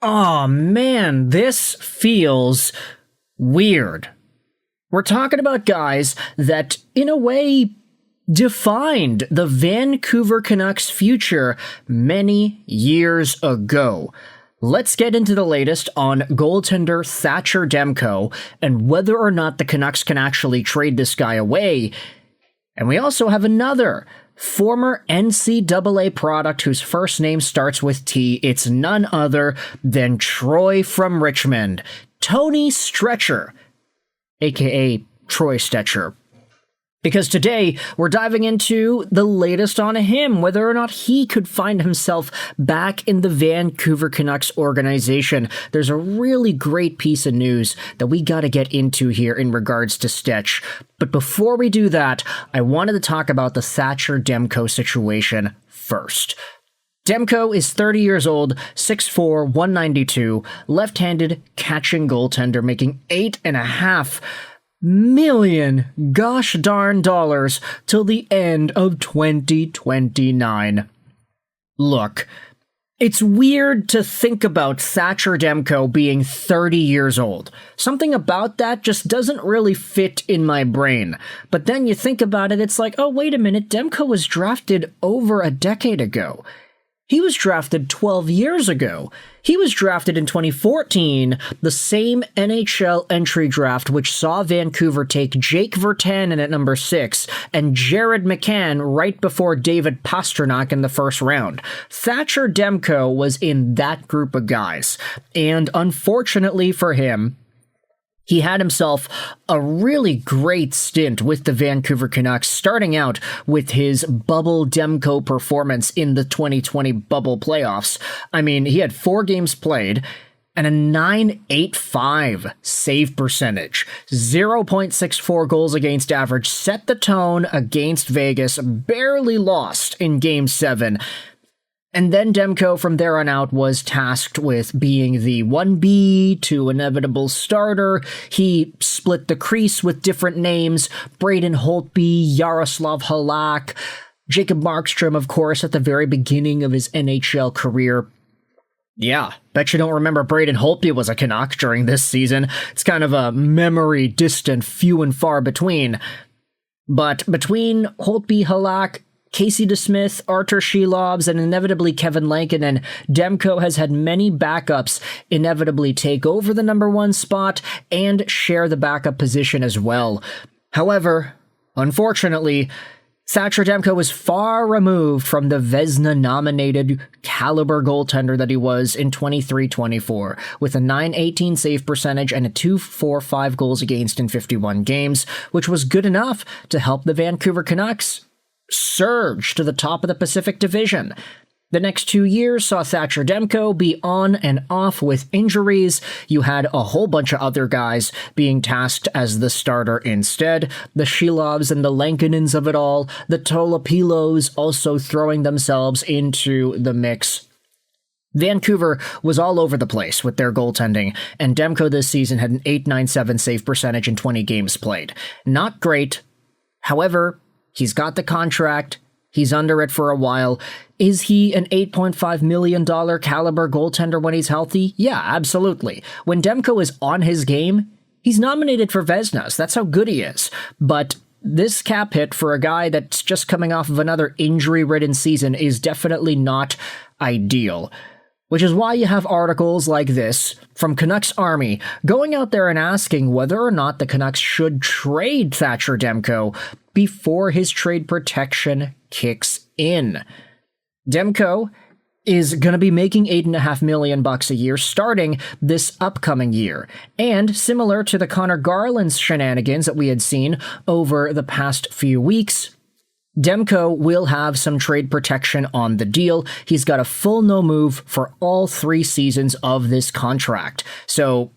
Oh man, this feels weird. We're talking about guys that, in a way, defined the Vancouver Canucks' future many years ago. Let's get into the latest on goaltender Thatcher Demko and whether or not the Canucks can actually trade this guy away. And we also have another former NCAA product whose first name starts with T. It's none other than Troy from Richmond, Tony Stecher, aka Troy Stecher. Because today, we're diving into the latest on him, whether or not he could find himself back in the Vancouver Canucks organization. There's a really great piece of news that we gotta get into here in regards to Stech. But before we do that, I wanted to talk about the Thatcher Demko situation first. Demko is 30 years old, 6'4", 192, left-handed catching goaltender, making $8.5 million gosh darn dollars till the end of 2029. Look, it's weird to think about Thatcher Demko being 30 years old. Something about that just doesn't really fit in my brain. But then you think about it, it's like, oh, wait a minute, Demko was drafted over a decade ago. He was drafted 12 years ago. He was drafted in 2014, the same NHL Entry Draft which saw Vancouver take Jake Virtanen at number 6 and Jared McCann right before David Pastrnak in the first round. Thatcher Demko was in that group of guys, and unfortunately for him, he had himself a really great stint with the Vancouver Canucks, starting out with his bubble Demko performance in the 2020 bubble playoffs. I mean, he had 4 games played and a .985 save percentage, 0.64 goals against average, set the tone against Vegas, barely lost in Game 7. And then Demko, from there on out, was tasked with being the 1B to inevitable starter. He split the crease with different names: Braden Holtby, Yaroslav Halak, Jacob Markstrom, of course, at the very beginning of his NHL career. Yeah, bet you don't remember Braden Holtby was a Canuck during this season. It's kind of a memory distant, few and far between. But between Holtby, Halak, Casey DeSmith, Artur Shelovs, and inevitably Kevin Lankinen, Demko has had many backups inevitably take over the number 1 spot and share the backup position as well. However, unfortunately, Thatcher Demko was far removed from the Vezina-nominated caliber goaltender that he was in 23-24, with a .918 save percentage and a .245 goals against in 51 games, which was good enough to help the Vancouver Canucks surge to the top of the Pacific Division. The next 2 years saw Thatcher Demko be on and off with injuries. You had a whole bunch of other guys being tasked as the starter instead. The Shelovs and the Lankinens of it all. The Tolapilos also throwing themselves into the mix. Vancouver was all over the place with their goaltending, and Demko this season had an .897 save percentage in 20 games played. Not great. However, he's got the contract. He's under it for a while. Is he an $8.5 million caliber goaltender when he's healthy? Yeah, absolutely. When Demko is on his game, he's nominated for Vezinas. That's how good he is. But this cap hit for a guy that's just coming off of another injury-ridden season is definitely not ideal. Which is why you have articles like this from Canucks Army going out there and asking whether or not the Canucks should trade Thatcher Demko before his trade protection kicks in. Demko is going to be making $8.5 million a year starting this upcoming year. And similar to the Connor Garland's shenanigans that we had seen over the past few weeks, Demko will have some trade protection on the deal. He's got a full no move for all 3 seasons of this contract. So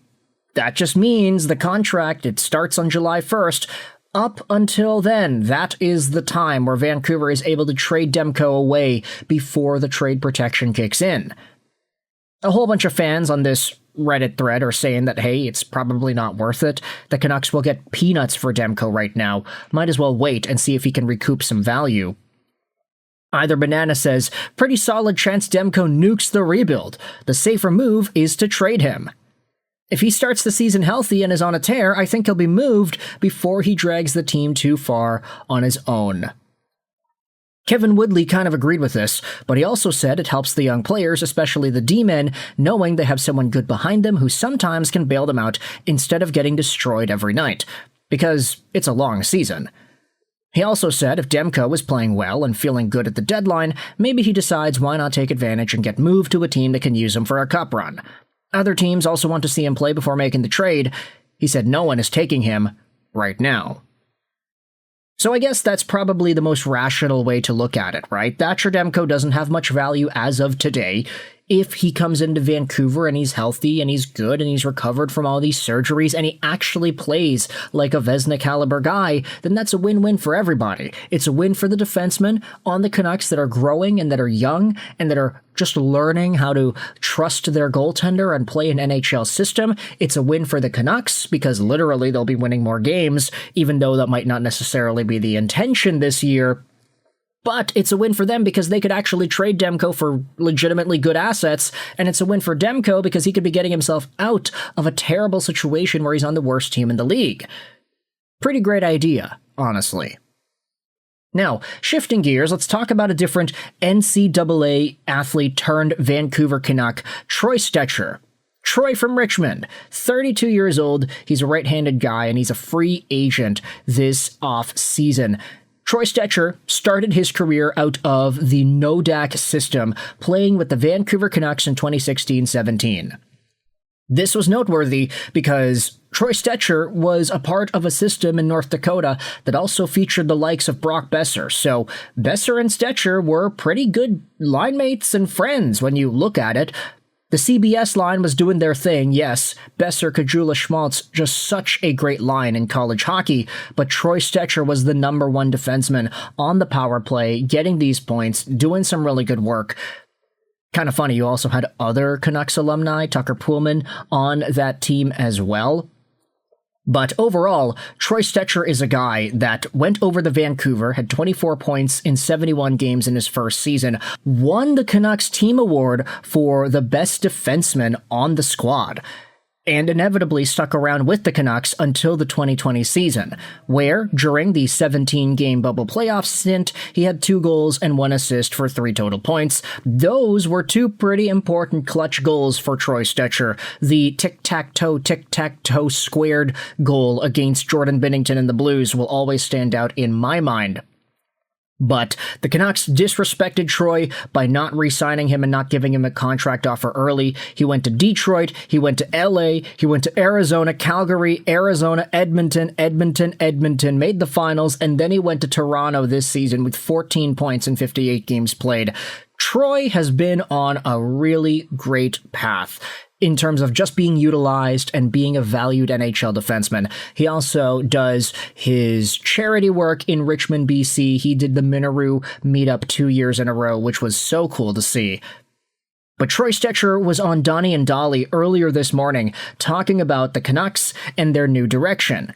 that just means the contract, it starts on July 1st. Up until then, that is the time where Vancouver is able to trade Demko away before the trade protection kicks in. A whole bunch of fans on this Reddit thread are saying that, hey, it's probably not worth it. The Canucks will get peanuts for Demko right now. Might as well wait and see if he can recoup some value. Either Banana says, pretty solid chance Demko nukes the rebuild. The safer move is to trade him. If he starts the season healthy and is on a tear, I think he'll be moved before he drags the team too far on his own. Kevin Woodley kind of agreed with this, but he also said it helps the young players, especially the D-men, knowing they have someone good behind them who sometimes can bail them out instead of getting destroyed every night, because it's a long season. He also said if Demko is playing well and feeling good at the deadline, maybe he decides why not take advantage and get moved to a team that can use him for a cup run. Other teams also want to see him play before making the trade. He said no one is taking him right now. So I guess that's probably the most rational way to look at it, right? Thatcher Demko doesn't have much value as of today. If he comes into Vancouver and he's healthy and he's good and he's recovered from all these surgeries and he actually plays like a Vezina caliber guy, then that's a win-win for everybody. It's a win for the defensemen on the Canucks that are growing and that are young and that are just learning how to trust their goaltender and play an NHL system. It's a win for the Canucks because literally they'll be winning more games, even though that might not necessarily be the intention this year. But it's a win for them because they could actually trade Demko for legitimately good assets, and it's a win for Demko because he could be getting himself out of a terrible situation where he's on the worst team in the league. Pretty great idea, honestly. Now, shifting gears, let's talk about a different NCAA athlete turned Vancouver Canuck, Troy Stecher. Troy from Richmond, 32 years old, he's a right-handed guy, and he's a free agent this off-season. Troy Stecher started his career out of the NODAC system, playing with the Vancouver Canucks in 2016-17. This was noteworthy because Troy Stecher was a part of a system in North Dakota that also featured the likes of Brock Boeser, so Boeser and Stecher were pretty good line mates and friends when you look at it. The CBS line was doing their thing, yes. Boeser, Kajula, Schmaltz, just such a great line in college hockey, but Troy Stecher was the number one defenseman on the power play, getting these points, doing some really good work. Kind of funny, you also had other Canucks alumni, Tucker Poolman, on that team as well. But overall, Troy Stecher is a guy that went over to Vancouver, had 24 points in 71 games in his first season, won the Canucks team award for the best defenseman on the squad, and inevitably stuck around with the Canucks until the 2020 season, where, during the 17-game bubble playoff stint, he had 2 goals and 1 assist for 3 total points. Those were 2 pretty important clutch goals for Troy Stecher. The tic-tac-toe squared goal against Jordan Binnington and the Blues will always stand out in my mind. But the Canucks disrespected Troy by not re-signing him and not giving him a contract offer early. He went to Detroit, he went to LA, he went to Arizona, Calgary, Arizona, Edmonton, made the finals, and then he went to Toronto this season with 14 points in 58 games played. Troy has been on a really great path in terms of just being utilized and being a valued NHL defenseman. He also does his charity work in Richmond, BC. He did the Minoru meetup 2 years in a row, which was so cool to see. But Troy Stecher was on Donnie and Dolly earlier this morning talking about the Canucks and their new direction.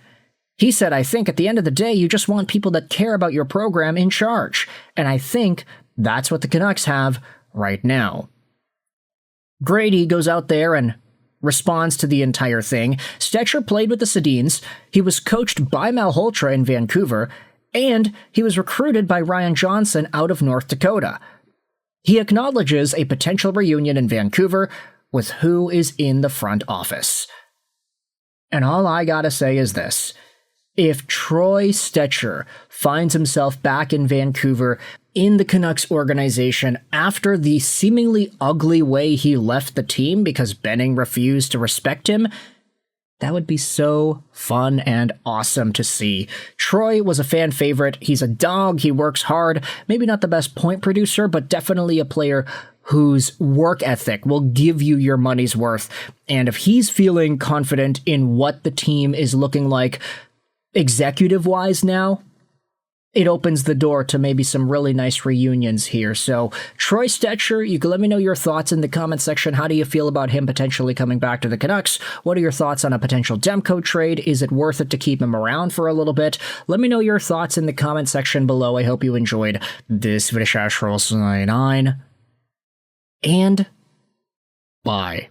He said, I think at the end of the day, you just want people that care about your program in charge. And I think that's what the Canucks have right now. Brady goes out there and responds to the entire thing. Stecher played with the Sedins, he was coached by Malhotra in Vancouver, and he was recruited by Ryan Johnson out of North Dakota. He acknowledges a potential reunion in Vancouver with who is in the front office. And all I gotta say is this. If Troy Stecher finds himself back in Vancouver in the Canucks organization after the seemingly ugly way he left the team because Benning refused to respect him, that would be so fun and awesome to see. Troy was a fan favorite. He's a dog. He works hard. Maybe not the best point producer, but definitely a player whose work ethic will give you your money's worth. And if he's feeling confident in what the team is looking like executive-wise now, it opens the door to maybe some really nice reunions here. So Troy Stecher, you can let me know your thoughts in the comment section. How do you feel about him potentially coming back to the Canucks? What are your thoughts on a potential Demko trade? Is it worth it to keep him around for a little bit? Let me know your thoughts in the comment section below. I hope you enjoyed this video. And bye.